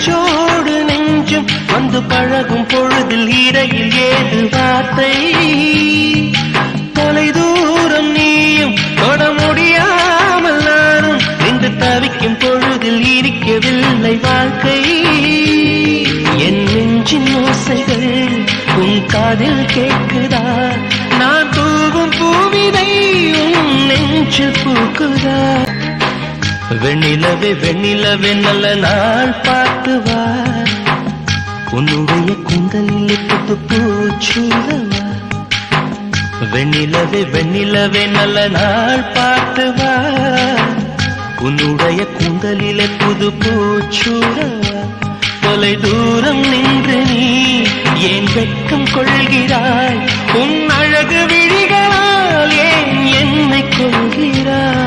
நெஞ்சோடு நெஞ்சும் வந்து பழகும் பொழுதில் இடையில் ஏது வார்த்தை தொலை தூரம் நீயும் தொட முடியாமல் நானும் நின்று தவிக்கும் பொழுதில் இருக்கவில்லை வாழ்க்கை என் நெஞ்சின் ஓசைகள் உன் காதில் கேட்குதா நான் தூவும் பூவிதை உன் நெஞ்சில் பூக்குதா வெண்ணிலவே வெண்ணிலவே நல்ல நாள் பார்த்து வா உன்னுடைய குந்தலில் புது பூச்சூடவா வெண்ணிலவே வெண்ணிலவே நல்ல நாள் பார்த்து வா உன்னுடைய குந்தலிலே புது பூச்சூடவா தொலை தூரம் நின்று நீ ஏன் வெட்கம் கொள்கிறாய் உன் அழகு விழிகளால் ஏன் என்னை கொள்கிறாய்